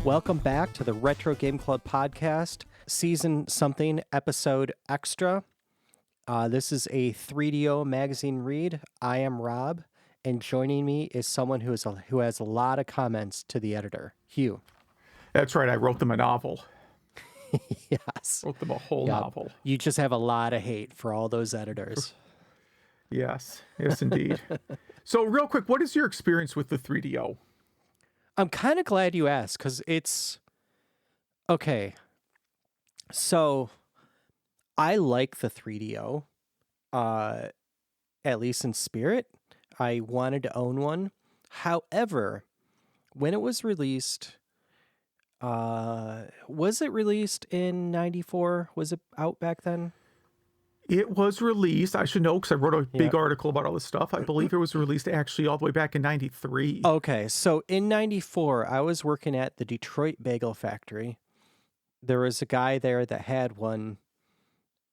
Welcome back to the Retro Game Club podcast, season something, episode extra. This is a 3DO magazine read. I am Rob, and joining me is someone who has a lot of comments to the editor, Hugh. That's right. I wrote them a novel. Yes. Wrote them a whole novel. You just have a lot of hate for all those editors. Yes, indeed. So real quick, what is your experience with the 3DO? I'm kind of glad you asked, because it's... Okay. So, I like the 3DO, at least in spirit. I wanted to own one. However, when it was released... was it released in 94? Was it out back then? It was released, I should know because I wrote a big article about all this stuff. I believe it was released actually all the way back in 93. Okay, so in 94, I was working at the Detroit Bagel Factory. There was a guy there that had one,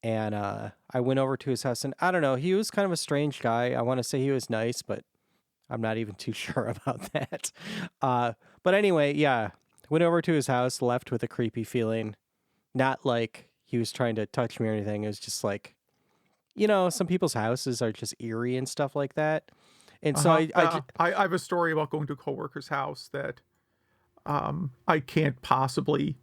and I went over to his house, and I don't know, he was kind of a strange guy. I want to say he was nice, but I'm not even too sure about that. But anyway, yeah, went over to his house, left with a creepy feeling. Not like he was trying to touch me or anything. It was just like, you know, some people's houses are just eerie and stuff like that. And so I have a story about going to a coworker's house that I can't possibly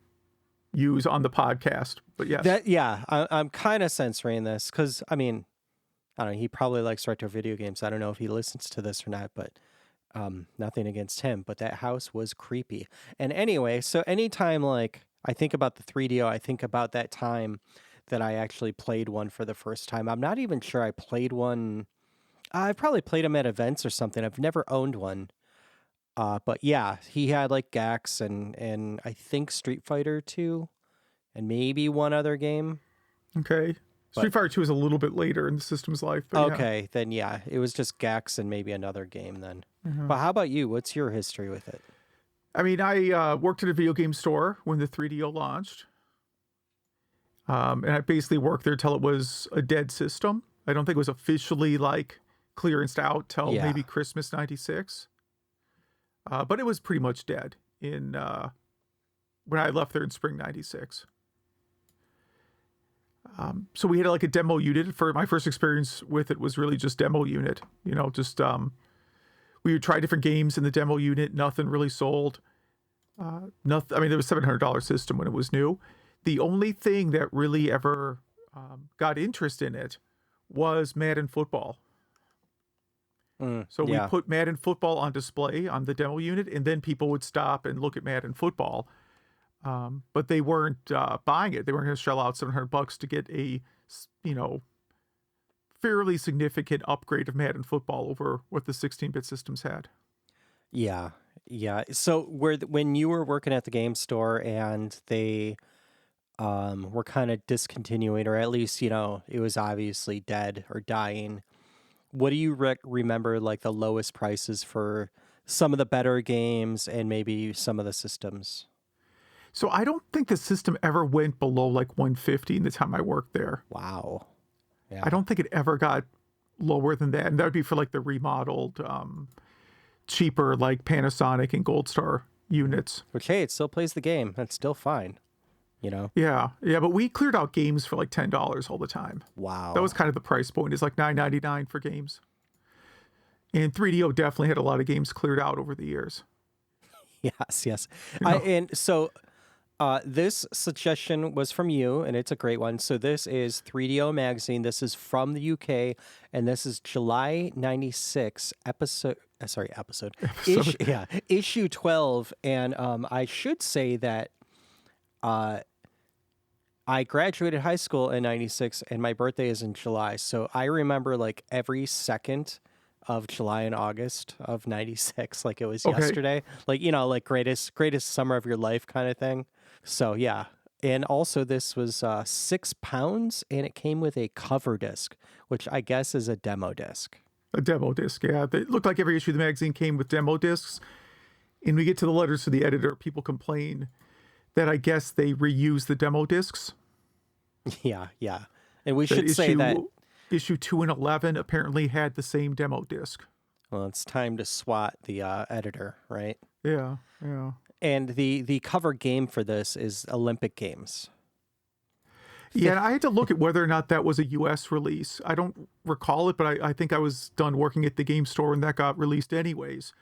use on the podcast, but yes. I'm kind of censoring this because, I mean, I don't know, he probably likes retro video games. I don't know if he listens to this or not, but nothing against him. But that house was creepy. And anyway, so anytime like I think about the 3DO, I think about that time that I actually played one for the first time. I'm not even sure I played one. I've probably played them at events or something. I've never owned one. But yeah, he had like Gax and I think Street Fighter 2 and maybe one other game. Okay. Street Fighter 2 is a little bit later in the system's life. But okay, then yeah, it was just Gax and maybe another game then. Mm-hmm. But how about you? What's your history with it? I mean, I worked at a video game store when the 3DO launched. And I basically worked there till it was a dead system. I don't think it was officially like clearanced out till maybe Christmas 96. But it was pretty much dead in when I left there in spring 96. So we had like a demo unit. For my first experience with it was really just demo unit. You know, just we would try different games in the demo unit. Nothing really sold. Nothing. I mean, there was $700 system when it was new. The only thing that really ever got interest in it was Madden football. So we put Madden football on display on the demo unit, and then people would stop and look at Madden football. But they weren't buying it. They weren't going to shell out $700 to get a, you know, fairly significant upgrade of Madden football over what the 16-bit systems had. Yeah. So when you were working at the game store and they were kind of discontinuing, or at least, you know, it was obviously dead or dying, what do you remember like the lowest prices for some of the better games and maybe some of the systems? So I don't think the system ever went below like 150 in the time I worked there. Wow. Yeah. I don't think it ever got lower than that. And that would be for like the remodeled, cheaper like Panasonic and Gold Star units. Which, hey, it still plays the game. That's still fine. You know? Yeah, but we cleared out games for like $10 all the time. Wow. That was kind of the price point. It's like $9.99 for games. And 3DO definitely had a lot of games cleared out over the years. Yes. You know? And so this suggestion was from you, and it's a great one. So this is 3DO Magazine. This is from the UK, and this is July 96 issue 12. And I should say that I graduated high school in 96 and my birthday is in July. So I remember like every second of July and August of 96, like it was yesterday, like, you know, like greatest summer of your life kind of thing. So yeah. And also this was £6 and it came with a cover disc, which I guess is a demo disc. A demo disc. Yeah. It looked like every issue of the magazine came with demo discs. And we get to the letters to the editor. People complain that I guess they reuse the demo discs. Yeah. And we should say that issue 2 and 11 apparently had the same demo disc. Well, it's time to swat the editor, right? Yeah. And the cover game for this is Olympic Games. Yeah, and I had to look at whether or not that was a U.S. release. I don't recall it, but I think I was done working at the game store when that got released anyways.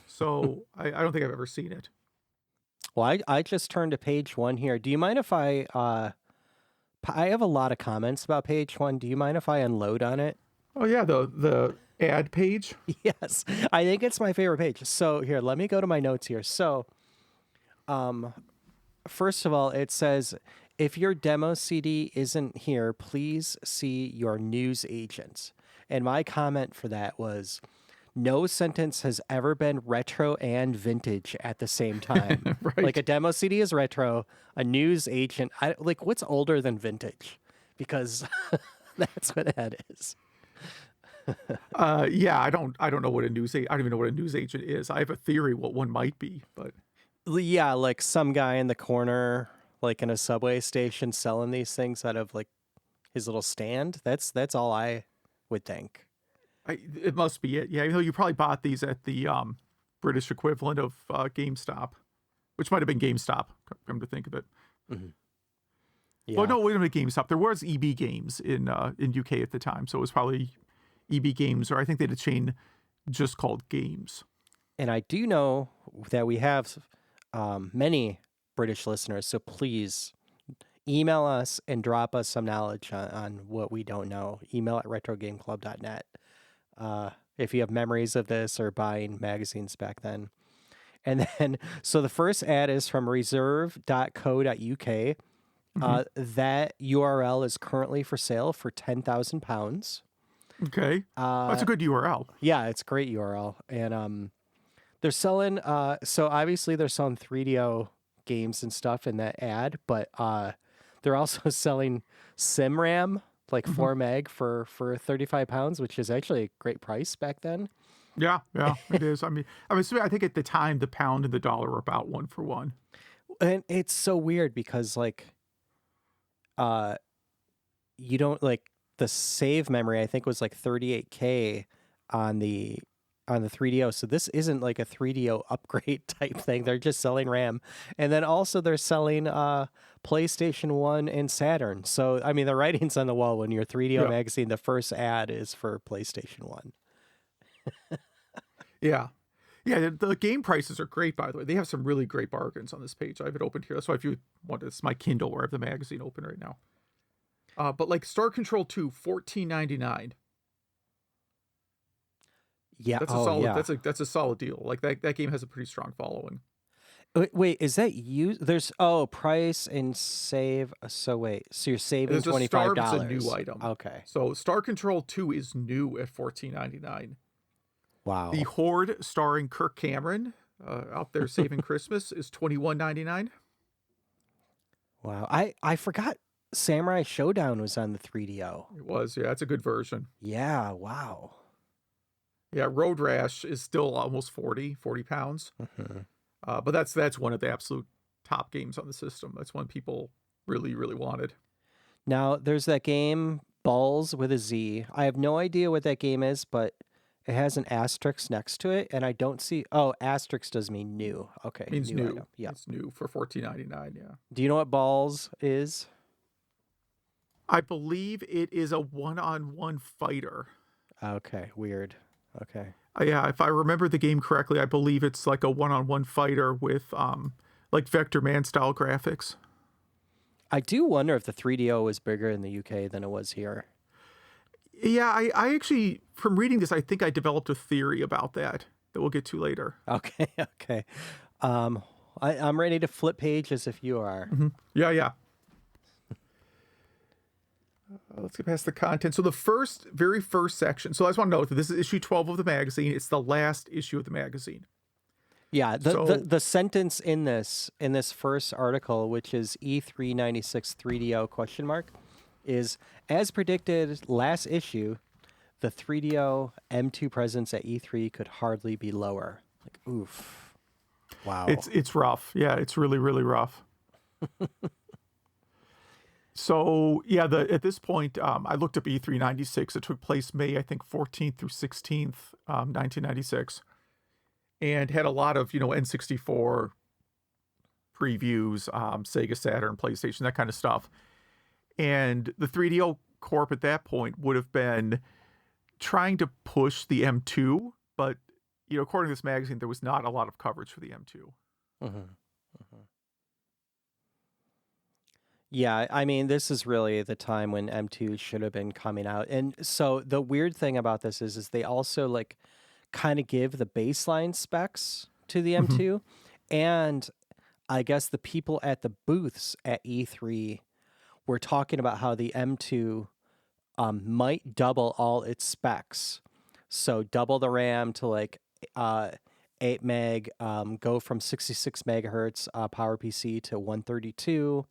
So I don't think I've ever seen it. Well, I just turned to page 1 here. Do you mind if I have a lot of comments about page 1. Do you mind if I unload on it? Oh yeah, the ad page. Yes, I think it's my favorite page. So here, let me go to my notes here. So, first of all, it says, if your demo CD isn't here, please see your news agent. And my comment for that was, no sentence has ever been retro and vintage at the same time. Right. Like a demo CD is retro, a news agent, like what's older than vintage? Because that's what that is. Yeah, I don't know what a news I don't even know what a news agent is. I have a theory what one might be, but Yeah, like some guy in the corner, like in a subway station, selling these things out of like his little stand. That's all I would think. it must be it. Yeah, even though you probably bought these at the British equivalent of GameStop, which might have been GameStop. Come to think of it. Yeah. Well, no, wait a minute, GameStop. There was EB Games in UK at the time, so it was probably EB Games, or I think they had a chain just called Games. And I do know that we have many British listeners, so please email us and drop us some knowledge on what we don't know. Email at retrogameclub.net if you have memories of this or buying magazines back then. And then, so the first ad is from reserve.co.uk. That URL is currently for sale for £10,000. Okay, that's a good URL. Yeah, it's a great URL. And they're selling, so obviously they're selling 3DO games and stuff in that ad, but they're also selling SimRAM, like 4 meg for £35, which is actually a great price back then. Yeah, it is. I think at the time the pound and the dollar were about 1 for 1. And it's so weird because like, you don't like the save memory, I think was like 38K on the 3DO. So this isn't like a 3DO upgrade type thing. They're just selling RAM. And then also they're selling PlayStation 1 and Saturn. So I mean the writing's on the wall when your 3DO magazine, the first ad is for PlayStation 1. Yeah. Yeah, the game prices are great, by the way. They have some really great bargains on this page. I have it opened here. That's why if you want, it's my Kindle where I have the magazine open right now. But like Star Control 2, $14.99. Yeah. That's a solid that's a solid deal. Like that game has a pretty strong following. Wait, is that you? There's price and save. So wait, so you're saving $25. It's a new item. Okay. So Star Control 2 is new at $14.99. Wow. The Horde starring Kirk Cameron, out there saving Christmas, is $21.99. Wow. I forgot Samurai Showdown was on the 3DO. It was, yeah, it's a good version. Yeah, wow. Yeah, Road Rash is still almost 40 pounds. But that's one of the absolute top games on the system. That's one people really, really wanted. Now, there's that game, Balls with a Z. I have no idea what that game is, but it has an asterisk next to it, and I don't see... Oh, asterisk does mean new. Okay. It means new. Yeah. It's new for $14.99, yeah. Do you know what Balls is? I believe it is a one-on-one fighter. Okay, weird. Okay. Yeah, if I remember the game correctly, I believe it's like a one-on-one fighter with like Vector Man style graphics. I do wonder if the 3DO was bigger in the UK than it was here. Yeah, I actually, from reading this, I think I developed a theory about that we'll get to later. Okay, okay. I'm ready to flip pages if you are. Yeah. Let's get past the content. So the very first section. So I just want to note that this is issue 12 of the magazine. It's the last issue of the magazine. Yeah, the sentence in this first article, which is E396 3DO question mark, is as predicted last issue, the 3DO M2 presence at E3 could hardly be lower. Like, oof. Wow. It's rough. Yeah, it's really, really rough. So yeah, at this point, I looked up E396. It took place May, I think, 14th through 16th, 1996, and had a lot of N64 previews, Sega Saturn, PlayStation, that kind of stuff. And the 3DO Corp at that point would have been trying to push the M2, but according to this magazine, there was not a lot of coverage for the M2. Mm-hmm. Mm-hmm. Yeah, I mean, this is really the time when M2 should have been coming out. And so the weird thing about this is they also like kind of give the baseline specs to the Mm-hmm. M2. And I guess the people at the booths at E3 were talking about how the M2 might double all its specs. So double the RAM to like 8 meg, go from 66 megahertz PowerPC to 132,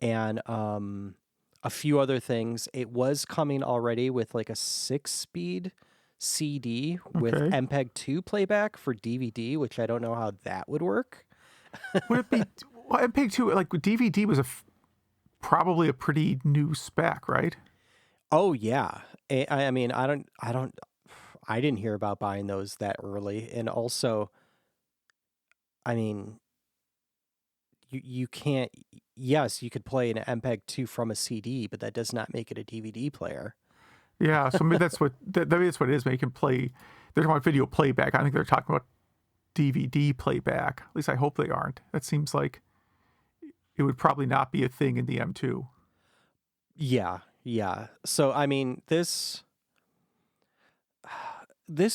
and a few other things. It was coming already with like a 6-speed CD with Okay. MPEG-2 playback for DVD, which I don't know how that would work. Would it be, well, MPEG-2, like DVD was probably a pretty new spec, right? Oh yeah. I mean, I didn't hear about buying those that early. And also, I mean, you can't, yes, you could play an MPEG-2 from a CD, but that does not make it a DVD player. Yeah, so maybe maybe that's what it is. Maybe you can play. They're talking about video playback. I think they're talking about DVD playback. At least I hope they aren't. That seems like it would probably not be a thing in the M2. Yeah, yeah. So I mean, this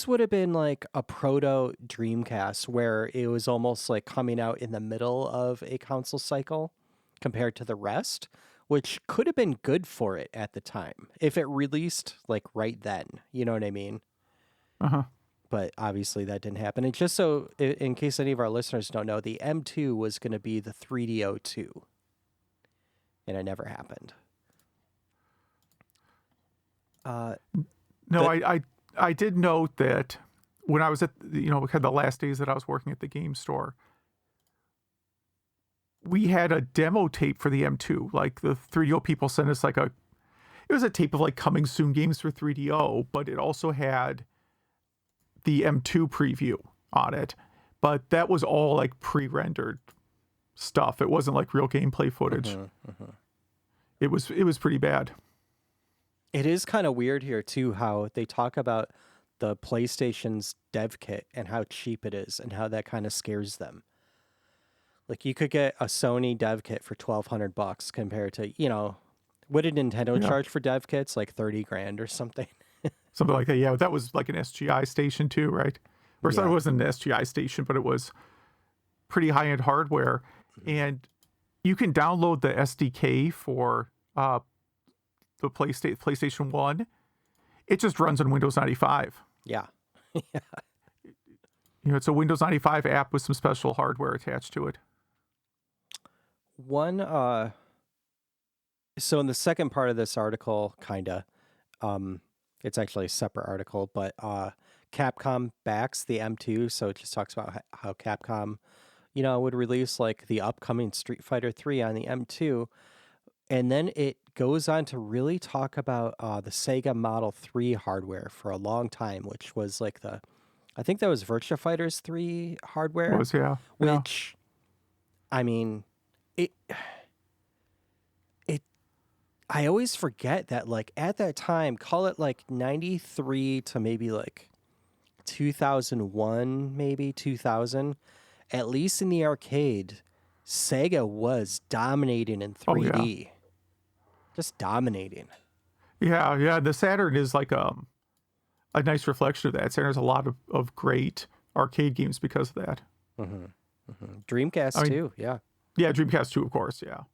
would have been like a proto Dreamcast where it was almost like coming out in the middle of a console cycle compared to the rest, which could have been good for it at the time if it released like right then. You know what I mean? Uh-huh. But obviously that didn't happen. And just so, in case any of our listeners don't know, the M2 was going to be the 3DO2, and it never happened. No, The, I did note that when I was at kind of the last days that I was working at the game store, we had a demo tape for the M2. Like the 3DO people sent us it was a tape of like coming soon games for 3DO, but it also had the M2 preview on it. But that was all like pre-rendered stuff. It wasn't like real gameplay footage. It was pretty bad. It is kind of weird here too how they talk about the PlayStation's dev kit and how cheap it is and how that kind of scares them. Like you could get a Sony dev kit for $1,200 compared to, what did Nintendo Yeah. charge for dev kits? Like 30 grand or something. Something like that. Yeah, that was like an SGI station too, right? Or Yeah. it wasn't an SGI station, but it was pretty high-end hardware. And you can download the SDK for the PlayStation 1. It just runs on Windows 95. Yeah. It's a Windows 95 app with some special hardware attached to it. One so in the second part of this article, it's actually a separate article, but Capcom backs the M2, so it just talks about how Capcom, would release like the upcoming Street Fighter 3 on the M2, and then it goes on to really talk about the Sega Model 3 hardware for a long time, which was like I think that was Virtua Fighters 3 hardware, Yeah. which, I mean, it I always forget that like at that time, call it like 93 to maybe like 2001, maybe 2000, at least in the arcade, Sega was dominating in Oh yeah. 3D. Just dominating. Yeah. The Saturn is like a nice reflection of that. Saturn has a lot of great arcade games because of that. Dreamcast I mean, too, yeah. Yeah, Dreamcast 2, of course. Yeah.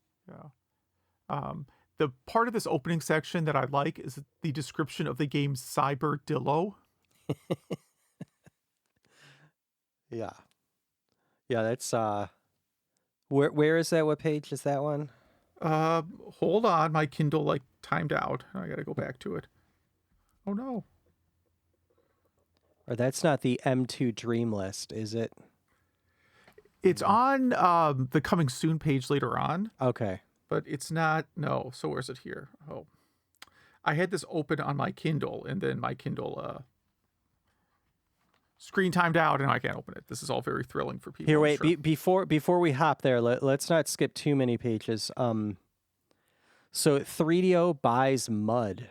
The part of this opening section that I like is the description of the game Cyber Dillo. Yeah. Yeah, that's where is that? What page is that one? Hold on, my Kindle like timed out. I gotta go back to it. Oh no. Or that's not the M2 Dream List, is it? It's on the coming soon page later on, Okay. but it's not. No. So where's it here? Oh, I had this open on my Kindle, and then my Kindle screen timed out and I can't open it. This is all very thrilling for people, Here, I'm wait. sure. Before we hop there, let's not skip too many pages. So 3DO buys mud.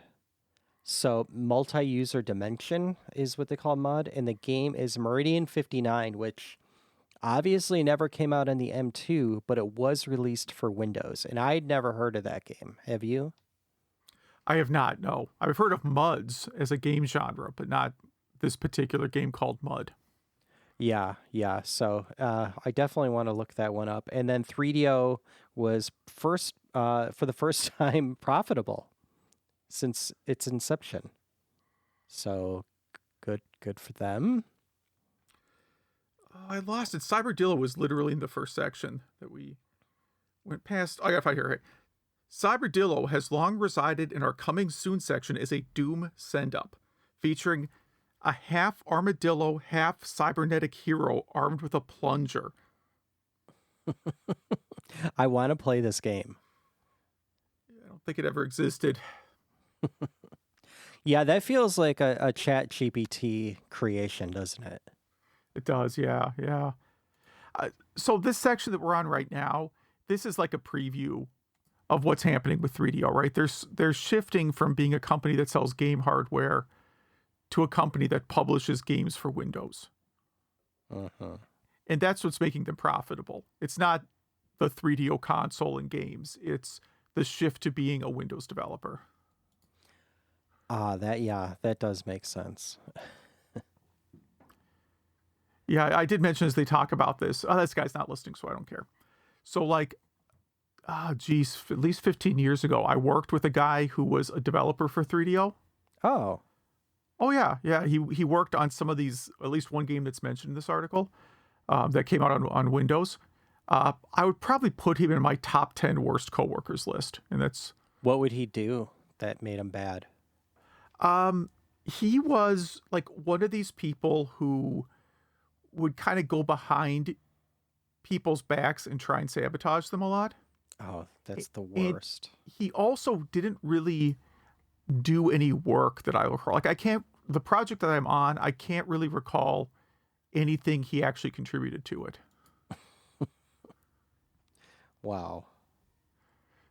So multi-user dimension is what they call mud, and the game is Meridian 59, which obviously never came out on the M2, but it was released for Windows, and I'd never heard of that game. Have you? I have not, no. I've heard of MUDs as a game genre, but not this particular game called Mud. Yeah, yeah. So I definitely want to look that one up. And then 3DO was for the first time profitable since its inception. So good for them. Oh, I lost it. Cyberdillo was literally in the first section that we went past. I gotta find here. Cyberdillo has long resided in our coming soon section as a Doom send-up, featuring a half armadillo, half cybernetic hero armed with a plunger. I want to play this game. I don't think it ever existed. Yeah, that feels like a Chat GPT creation, doesn't it? It does, yeah, yeah. So this section that we're on right now, this is like a preview of what's happening with 3DO, right? They're shifting from being a company that sells game hardware to a company that publishes games for Windows. Uh-huh. And that's what's making them profitable. It's not the 3DO console and games. It's the shift to being a Windows developer. That does make sense. Yeah, I did mention as they talk about this. Oh, this guy's not listening, so I don't care. So like, at least 15 years ago, I worked with a guy who was a developer for 3DO. Oh, Oh yeah, yeah. He worked on some of these, at least one game that's mentioned in this article, that came out on Windows. I would probably put him in my top 10 worst coworkers list, and that's what would he do that made him bad? he was like one of these people who would kind of go behind people's backs and try and sabotage them a lot. Oh, that's the And worst. he also didn't really do any work that I recall. Like the project that I'm on, I can't really recall anything he actually contributed to it. Wow.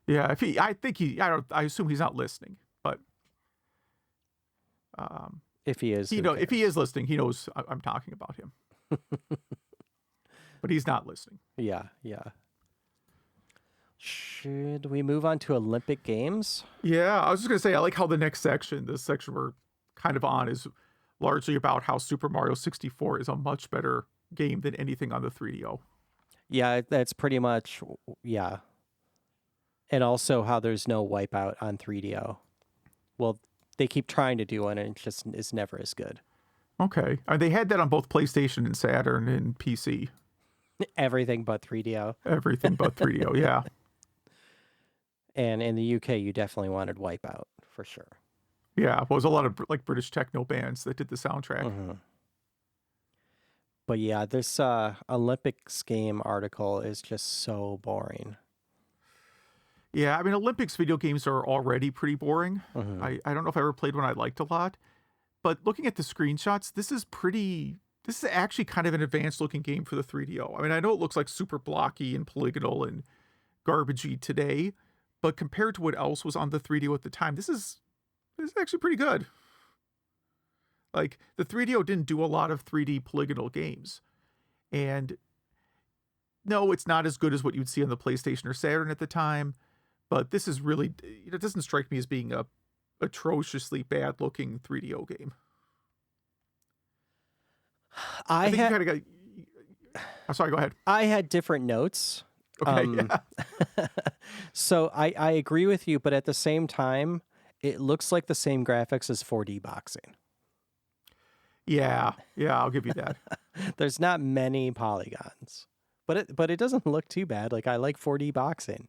Yeah, I assume he's not listening, but If he is, if he is listening, he knows I'm talking about him. But he's not listening. Yeah, yeah. Should we move on to Olympic Games? Yeah, I was just gonna say I like how this section we're kind of on, is largely about how Super Mario 64 is a much better game than anything on the 3DO. Yeah, that's pretty much, yeah. And also how there's no Wipeout on 3DO. Well, they keep trying to do one, and it just is never as good. Okay, they had that on both PlayStation and Saturn and PC. Everything but 3DO. Everything but 3DO, yeah. And in the UK, you definitely wanted Wipeout, for sure. Yeah, well, there's a lot of like British techno bands that did the soundtrack. Mm-hmm. But yeah, this Olympics game article is just so boring. Yeah, I mean, Olympics video games are already pretty boring. Mm-hmm. I don't know if I ever played one I liked a lot. But looking at the screenshots, this is actually kind of an advanced looking game for the 3DO. I mean, I know it looks like super blocky and polygonal and garbagey today, but compared to what else was on the 3DO at the time, this is actually pretty good. Like, the 3DO didn't do a lot of 3D polygonal games. And no, it's not as good as what you'd see on the PlayStation or Saturn at the time, but this is really, it doesn't strike me as being a atrociously bad looking 3DO game. I think you kind of got. I'm sorry, go ahead. I had different notes. Okay. Yeah. So I agree with you, but at the same time, it looks like the same graphics as 4D boxing. Yeah, I'll give you that. There's not many polygons, but it doesn't look too bad. Like, I like 4D boxing.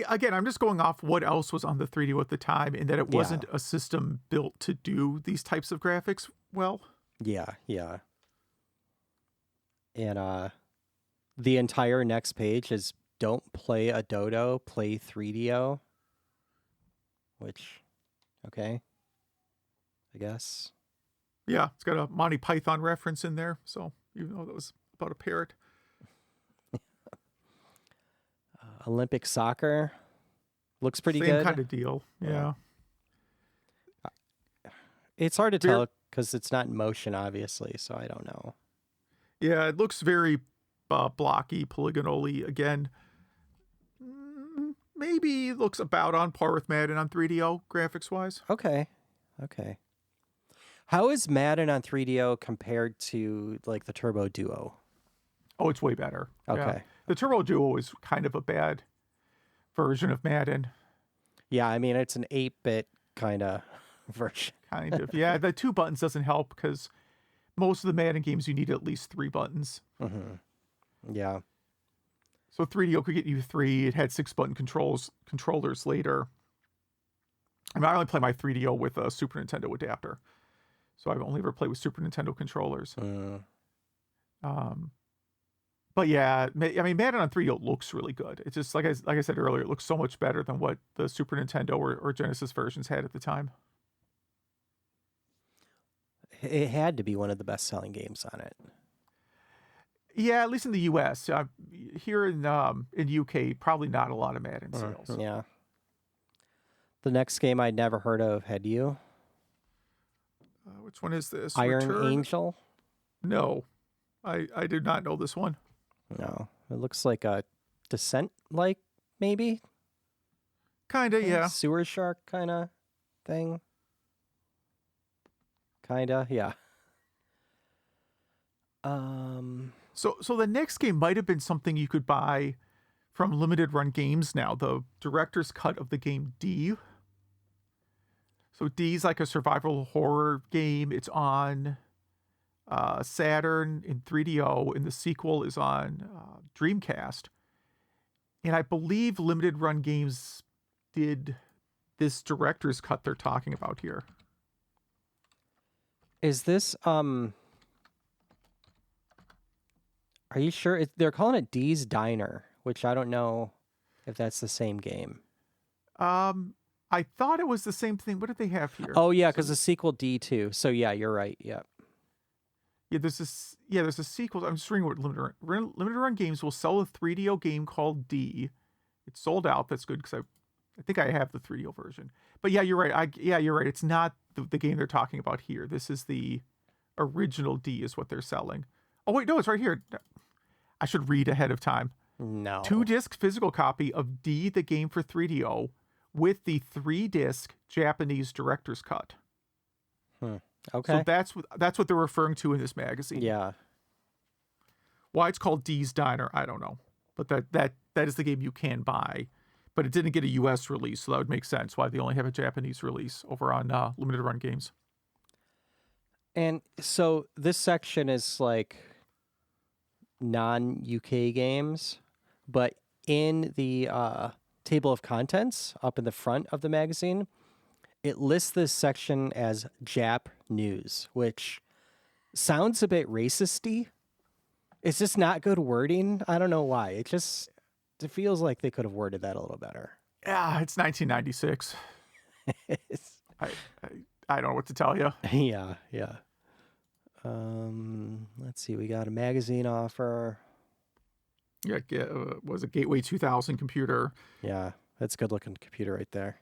Again, I'm just going off what else was on the 3DO at the time, and that it wasn't a system built to do these types of graphics well. Yeah. And the entire next page is don't play a dodo, play 3DO. Which, okay, I guess. Yeah, it's got a Monty Python reference in there. So even though that was about a parrot. Olympic soccer looks pretty Same good. kind of deal. Yeah. Yeah. It's hard to Very, tell because it's not in motion, obviously, so I don't know. yeah, it looks very blocky, polygonally. Again, maybe looks about on par with Madden on 3DO graphics wise. Okay. How is Madden on 3DO compared to like the Turbo Duo? Oh, it's way better. Yeah. Okay. The Turbo Duo is kind of a bad version of Madden. Yeah, I mean it's an 8-bit kind of version. Kind of. Yeah, the 2 buttons doesn't help because most of the Madden games you need at least 3 buttons. Yeah. So 3DO could get you 3. It had 6-button controllers later. I mean, I only play my 3DO with a Super Nintendo adapter. So I've only ever played with Super Nintendo controllers. But yeah, I mean, Madden on 3DO looks really good. It's just like I said earlier, it looks so much better than what the Super Nintendo or Genesis versions had at the time. It had to be one of the best-selling games on it. Yeah, at least in the U.S. Here in UK, probably not a lot of Madden sales. Yeah. The next game I'd never heard of, had you? Which one is this? Iron Return? Angel? No, I did not know this one. No. It looks like a Descent-like, maybe? Kinda, yeah. Sewer shark kind of thing. Kinda, yeah. So the next game might have been something you could buy from Limited Run Games now, the director's cut of the game D. So D's like a survival horror game. It's on Saturn in 3DO, and the sequel is on Dreamcast. And I believe Limited Run Games did this director's cut they're talking about here. Is this, are you sure? They're calling it Dee's Diner, which I don't know if that's the same game. I thought it was the same thing. What did they have here? Oh, yeah, because the sequel D2. So, yeah, you're right. Yep. Yeah, there's a sequel. I'm just reading what Limited Run Games will sell a 3DO game called D. It's sold out. That's good because I think I have the 3DO version. But yeah, you're right. You're right. It's not the game they're talking about here. This is the original D is what they're selling. Oh wait, no, it's right here. I should read ahead of time. No. 2-disc physical copy of D, the game for 3DO, with the 3-disc Japanese director's cut. Okay. So that's what they're referring to in this magazine. Yeah. Why it's called Dee's Diner, I don't know. But that is the game you can buy. But it didn't get a US release, so that would make sense why they only have a Japanese release over on Limited Run Games. And so this section is like non-UK games, but in the table of contents up in the front of the magazine, it lists this section as Jap News, which sounds a bit racist-y. It's just not good wording. I don't know why. It feels like they could have worded that a little better. Yeah, it's 1996. I don't know what to tell you. Yeah. Let's see. We got a magazine offer. Yeah, was a Gateway 2000 computer. Yeah, that's a good-looking computer right there.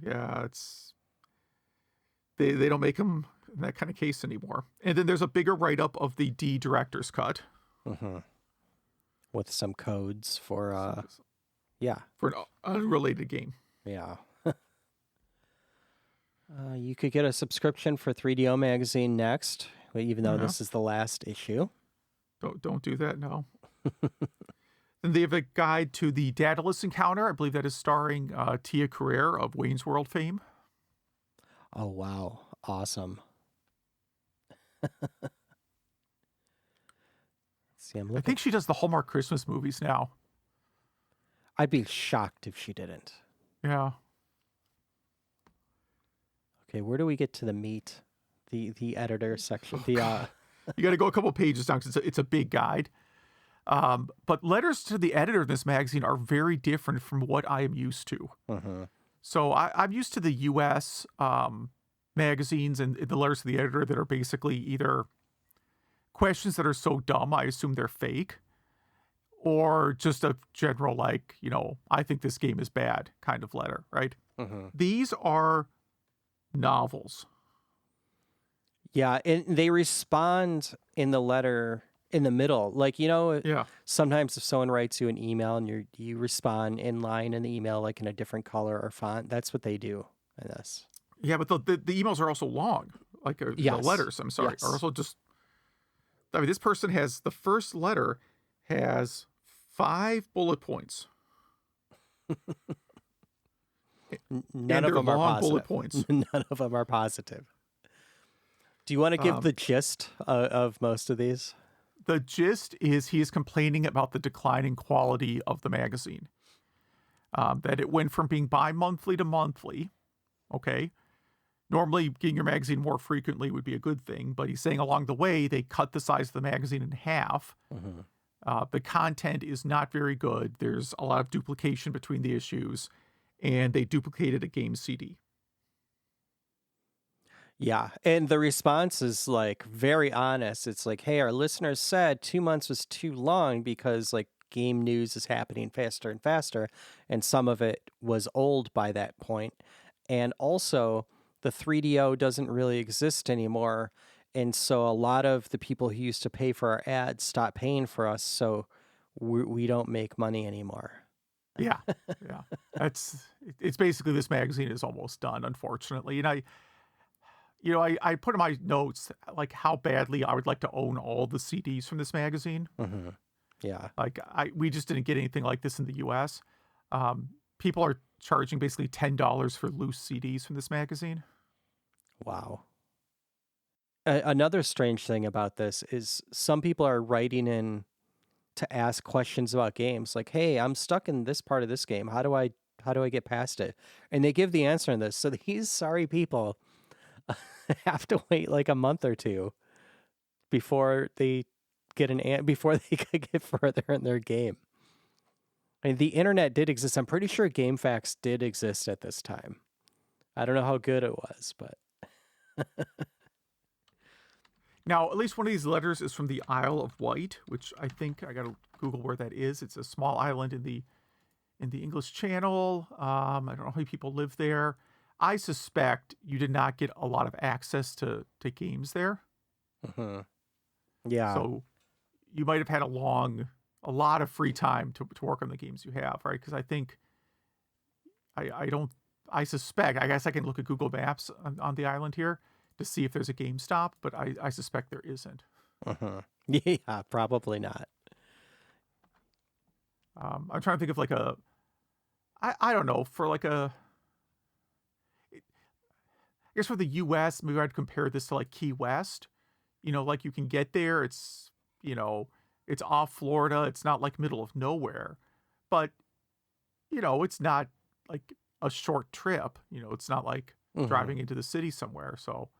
Yeah, they don't make them in that kind of case anymore. And then there's a bigger write-up of the D director's cut. With some codes for for an unrelated game. Yeah. You could get a subscription for 3DO magazine next, even though this is the last issue. Don't do that, no. Then they have a guide to the Daedalus encounter. I believe that is starring Tia Carrere of Wayne's World fame. Oh, wow. Awesome. See, I think she does the Hallmark Christmas movies now. I'd be shocked if she didn't. Yeah. Okay, where do we get to the meat? The editor section. You got to go a couple pages down because it's a big guide. But letters to the editor of this magazine are very different from what I am used to. So I'm used to the U.S. magazines and the letters to the editor that are basically either questions that are so dumb I assume they're fake, or just a general, like, I think this game is bad kind of letter, right? Mm-hmm. These are novels. Yeah, and they respond in the letter in the middle. Like, Yeah. sometimes if someone writes you an email and you respond in line in the email, like in a different color or font, that's what they do in this. Yeah, but the emails are also long. Like the Yes. letters, I'm sorry, are Yes. also just. I mean, this person has the first letter has 5 bullet points, None and of they're them are long bullet positive. points. None of them are positive. Do you want to give Um, the gist of most of these? the gist is he is complaining about the declining quality of the magazine. That it went from being bi-monthly to monthly. Okay. Normally, getting your magazine more frequently would be a good thing, but he's saying along the way, they cut the size of the magazine in half. Mm-hmm. The content is not very good. There's a lot of duplication between the issues, and they duplicated a game CD. Yeah, and the response is like very honest. It's like, hey, our listeners said 2 months was too long because like game news is happening faster and faster, and some of it was old by that point. And also, the 3DO doesn't really exist anymore. And so a lot of the people who used to pay for our ads stopped paying for us. So we don't make money anymore. Yeah, yeah. It's basically this magazine is almost done, unfortunately. And I put in my notes like how badly I would like to own all the CDs from this magazine. Mm-hmm. Yeah. Like we just didn't get anything like this in the U.S. People are charging basically $10 for loose CDs from this magazine. Wow. Another strange thing about this is some people are writing in to ask questions about games like, hey, I'm stuck in this part of this game, how do I get past it? And they give the answer in this, so these sorry people have to wait like a month or two before they get before they could get further in their game. I mean, the internet did exist. I'm pretty sure GameFAQs did exist at this time. I don't know how good it was, but Now, at least one of these letters is from the Isle of Wight, which I think I got to Google where that is. It's a small island in the English Channel. I don't know how many people live there. I suspect you did not get a lot of access to games there. Mhm. Yeah. So you might have had a lot of free time to work on the games you have, right? Because I think I suspect, I guess I can look at Google Maps on the island here to see if there's a GameStop, but I suspect there isn't. Mhm. Yeah, probably not. I'm trying to think of like I don't know, for like I guess for the US, maybe I'd compare this to like Key West. Like you can get there, it's off Florida, it's not like middle of nowhere, but it's not like a short trip, it's not like Mhm. driving into the city somewhere. So,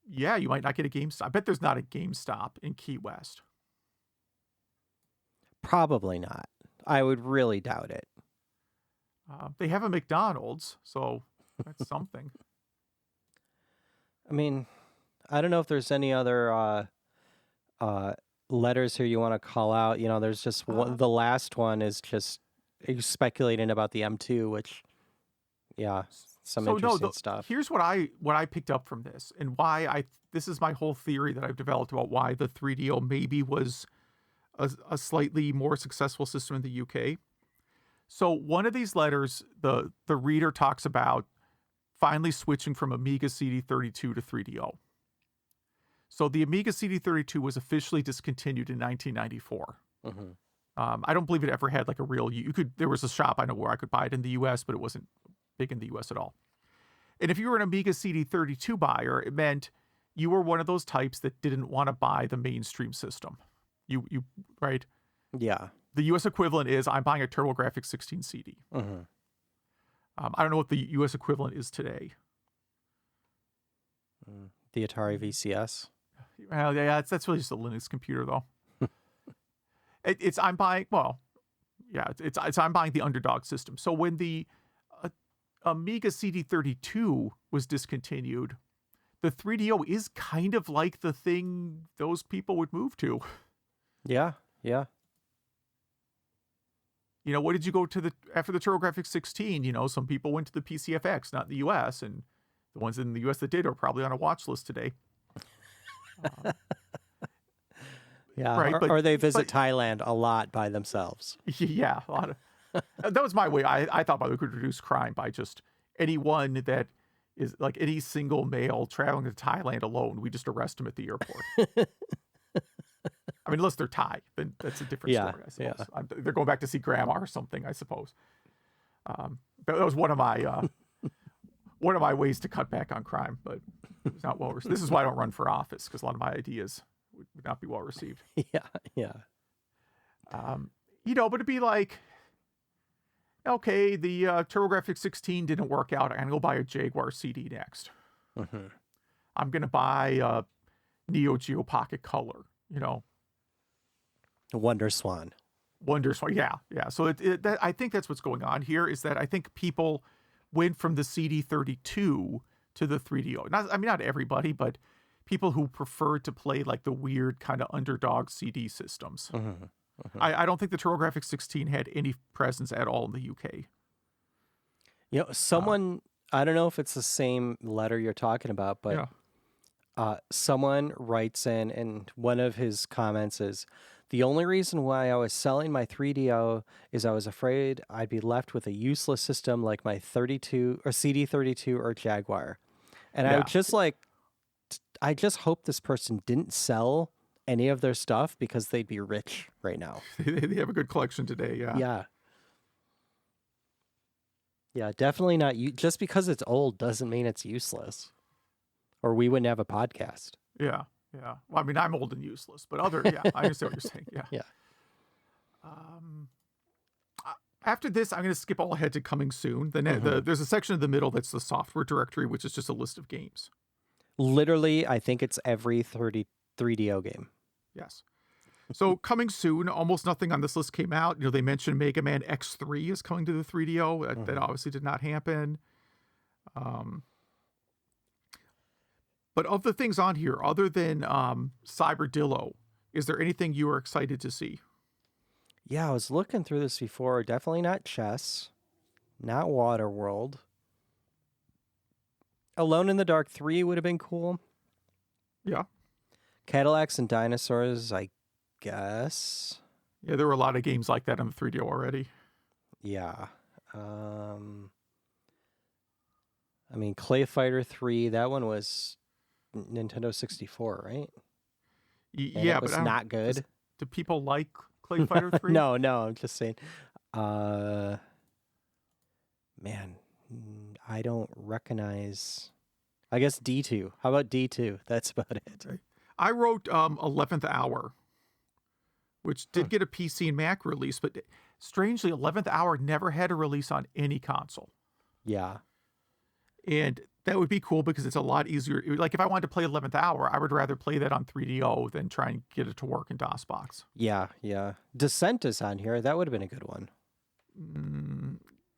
yeah, you might not get a GameStop. I bet there's not a GameStop in Key West. Probably not. I would really doubt it. They have a McDonald's, so that's something. I mean, I don't know if there's any other uh, letters here you want to call out. There's just one. Uh, The last one is just speculating about the M2, which, yeah, some so no, interesting stuff. here's what I picked up from this, and why this is my whole theory that I've developed about why the 3DO maybe was a slightly more successful system in the UK. So one of these letters, the reader talks about finally switching from Amiga CD32 to 3DO. So the Amiga CD32 was officially discontinued in 1994. Mm-hmm. I don't believe it ever had like a real. There was a shop I know where I could buy it in the U.S., but it wasn't big in the U.S. at all. And if you were an Amiga CD32 buyer, it meant you were one of those types that didn't want to buy the mainstream system. You right? Yeah. The U.S. equivalent is I'm buying a TurboGrafx 16 CD. Mm-hmm. I don't know what the U.S. equivalent is today. The Atari VCS. Well, yeah, that's really just a Linux computer, though. It's I'm buying. Well, yeah, it's I'm buying the underdog system. So when the Amiga CD32 was discontinued, the 3DO is kind of like the thing those people would move to. Yeah, yeah. What did you go to after the TurboGrafx 16? Some people went to the PCFX, not in the US, and the ones in the US that did are probably on a watch list today. Yeah, Right, or they visit but Thailand a lot by themselves. yeah, a lot of that was my way. I thought we could reduce crime by just anyone that is like any single male traveling to Thailand alone, we just arrest them at the airport. I mean, unless they're Thai, then that's a different Yeah, story, I suppose. yeah. They're going back to see grandma or something, I suppose. That was one of my ways to cut back on crime, but it was not well received. This is why I don't run for office, because a lot of my ideas would not be well received. Yeah, yeah. But it'd be like, okay, the TurboGrafx 16 didn't work out. I'm going to go buy a Jaguar CD next. Mm-hmm. I'm going to buy a Neo Geo Pocket Color, Wonder Swan. Wonder Swan. Yeah. So I think that's what's going on here, is that I think people went from the CD32 to the 3DO. Not everybody, but people who prefer to play like the weird kind of underdog CD systems. Mm-hmm. Mm-hmm. I don't think the TurboGrafx 16 had any presence at all in the UK. Someone, I don't know if it's the same letter you're talking about, but someone writes in, and one of his comments is, the only reason why I was selling my 3DO is I was afraid I'd be left with a useless system like my 32 or CD32 or Jaguar. And I would just I just hope this person didn't sell any of their stuff, because they'd be rich right now. They have a good collection today. Yeah. Yeah. Yeah, definitely not. Just because it's old doesn't mean it's useless, or we wouldn't have a podcast. Yeah. Well, I'm old and useless, but I understand what you're saying. Yeah. Yeah. After this, I'm going to skip all ahead to coming soon. There's a section in the middle that's the software directory, which is just a list of games. Literally, I think it's every 3DO game. Yes. So coming soon, almost nothing on this list came out. They mentioned Mega Man X3 is coming to the 3DO. That obviously did not happen. But of the things on here, other than Cyberdillo, is there anything you are excited to see? Yeah, I was looking through this before. Definitely not chess, not Waterworld. Alone in the Dark 3 would have been cool. Yeah. Cadillacs and Dinosaurs, I guess. Yeah, there were a lot of games like that on the 3DO already. Yeah. Clay Fighter 3, that one was Nintendo 64, right? Yeah, it was but not good. Do people like Clay Fighter 3? No, I'm just saying. Man, I don't recognize. I guess D2. How about D2? That's about it. Okay. I wrote 11th Hour, which did get a PC and Mac release, but strangely, 11th Hour never had a release on any console. Yeah. And that would be cool because it's a lot easier. Like if I wanted to play 11th Hour, I would rather play that on 3DO than try and get it to work in DOSBox. Yeah. Descent is on here. That would have been a good one.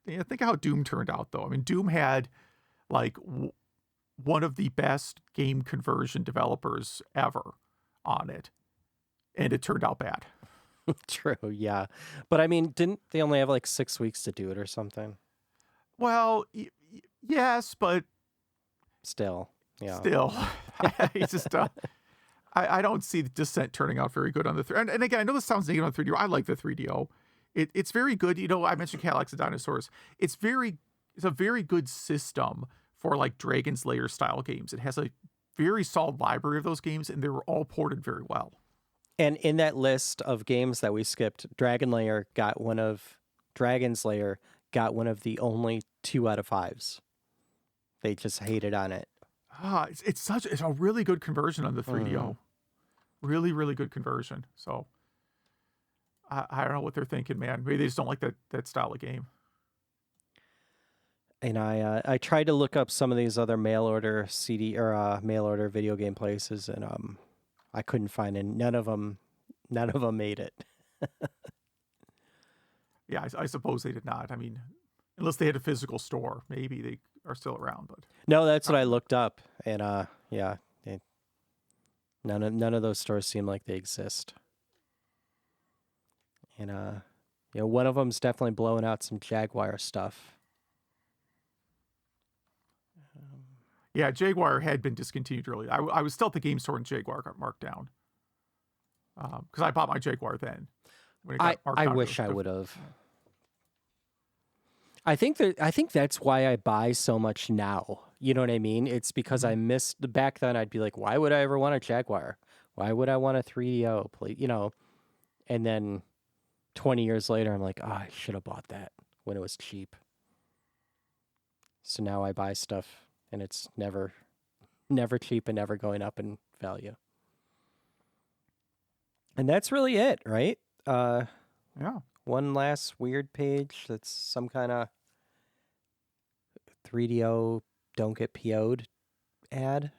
Yeah, think of how Doom turned out, though. Doom had like one of the best game conversion developers ever on it, and it turned out bad. True, yeah. But didn't they only have like 6 weeks to do it or something? Well, yes, but still, yeah. It's just I don't see the Descent turning out very good on the 3. And again, I know this sounds negative on 3DO. I like the 3DO. It's very good. I mentioned Cadillacs and Dinosaurs. It's a very good system for like Dragon's Lair style games. It has a very solid library of those games, and they were all ported very well. And in that list of games that we skipped, Dragon's Lair got one of the only 2 out of 5s. They just hated on it. It's a really good conversion on the 3DO. Really, really good conversion. So I don't know what they're thinking, man. Maybe they just don't like that style of game. And I tried to look up some of these other mail order CD or mail order video game places, and I couldn't find any. None of them made it. Yeah, I suppose they did not. Unless they had a physical store, maybe they are still around. But No, that's what I looked up, and yeah, none of those stores seem like they exist. And one of them's definitely blowing out some Jaguar stuff. yeah, Jaguar had been discontinued early. I was still at the game store when Jaguar got marked down. Because I bought my Jaguar then. When it got marked I down wish I would have. I think that's why I buy so much now. You know what I mean? It's because I missed back then. I'd be like, why would I ever want a Jaguar? Why would I want a 3DO? And then 20 years later, I'm like, oh, I should have bought that when it was cheap. So now I buy stuff, and it's never cheap and never going up in value. And that's really it, right? Yeah. One last weird page that's some kind of 3DO don't get PO'd ad.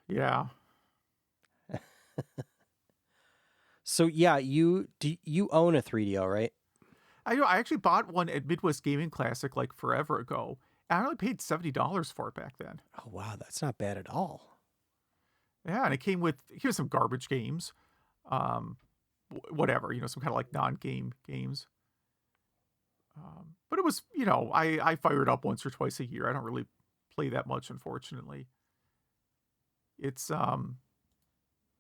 Yeah. So yeah, you own a 3DO, right? I actually bought one at Midwest Gaming Classic like forever ago. And I only paid $70 for it back then. Oh wow, that's not bad at all. Yeah, and it came with some garbage games, whatever, some kind of like non-game games. But it was, I fire it up once or twice a year. I don't really play that much, unfortunately. It's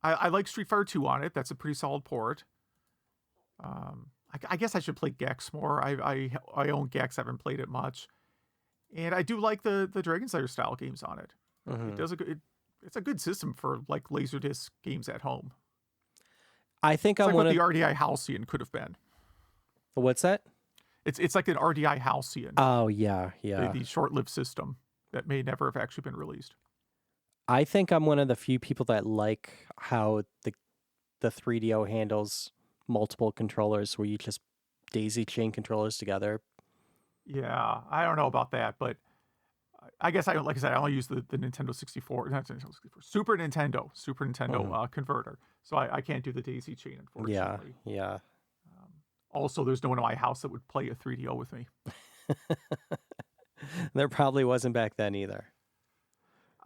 I like Street Fighter 2 on it. That's a pretty solid port. I guess I should play Gex more. I own Gex. I haven't played it much, and I do like the Dragon Slayer style games on it. Mm-hmm. It does it's a good system for like Laserdisc games at home. I think it's I'm like one what of the RDI Halcyon could have been. What's that? It's like an RDI Halcyon. Oh yeah. The short-lived system that may never have actually been released. I think I'm one of the few people that like how the 3DO handles multiple controllers, where you just daisy chain controllers together. Yeah, I don't know about that, but I guess like I said, I only use the Nintendo 64, not Nintendo 64, Super Nintendo converter. So I can't do the daisy chain, unfortunately. Yeah. Also, there's no one in my house that would play a 3DO with me. There probably wasn't back then either.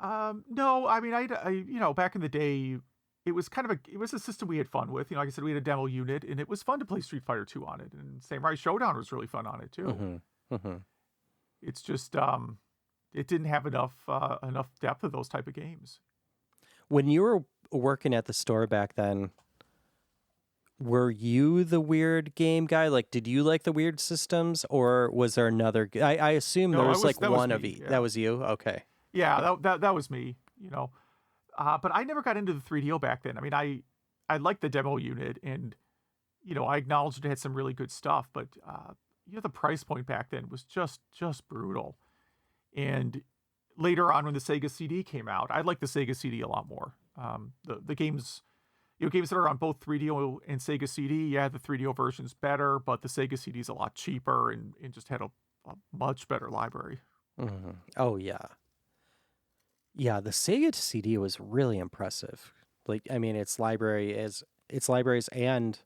No, I mean, I back in the day, it was a system we had fun with. Like I said, we had a demo unit, and it was fun to play Street Fighter 2 on it, and Samurai Showdown was really fun on it too. Mm-hmm. Mm-hmm. It's just it didn't have enough depth of those type of games. When you were working at the store back then, were you the weird game guy? Like, did you like the weird systems, or was there another? I assume there was like one of each. Yeah. That was you? Okay. Yeah, that was me, But I never got into the 3DO back then. I mean, I liked the demo unit, and, I acknowledged it had some really good stuff, but, the price point back then was just brutal. And later on when the Sega CD came out, I liked the Sega CD a lot more. The games, games that are on both 3DO and Sega CD, yeah, the 3DO version's better, but the Sega CD is a lot cheaper and just had a much better library. Mm-hmm. Oh, yeah. Yeah, the Sega CD was really impressive. Like, I mean, its libraries and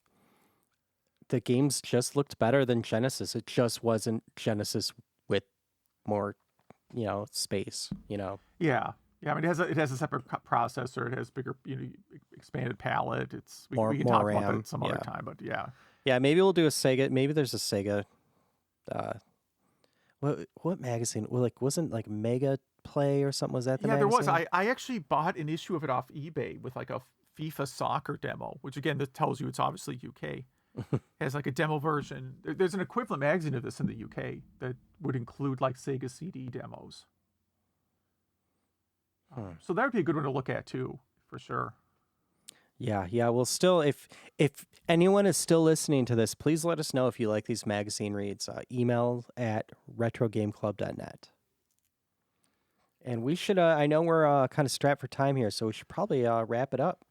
the games just looked better than Genesis. It just wasn't Genesis with more, space, Yeah. Yeah, I mean, it has a separate processor. It has bigger, expanded palette. We can talk RAM. about that some other time, but yeah. Yeah, maybe we'll do a Sega. Maybe there's a Sega. What magazine? Well, wasn't Mega Play or something? Was that the magazine? There was. I actually bought an issue of it off eBay with like a FIFA soccer demo, which again, this tells you it's obviously UK. It has like a demo version. There's an equivalent magazine of this in the UK that would include like Sega CD demos. So that would be a good one to look at too, for sure. Yeah. Well, still, if anyone is still listening to this, please let us know if you like these magazine reads. Email at retrogameclub.net. And we should, I know we're kind of strapped for time here, so we should probably wrap it up.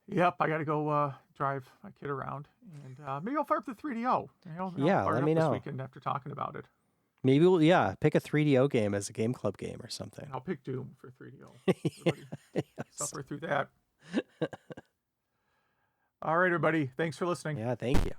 Yep, I got to go drive my kid around, and maybe I'll fire up the 3DO. Yeah, let me know. This weekend after talking about it. Maybe we'll, pick a 3DO game as a game club game or something. And I'll pick Doom for 3DO. Suffer through that. All right, everybody. Thanks for listening. Yeah, thank you.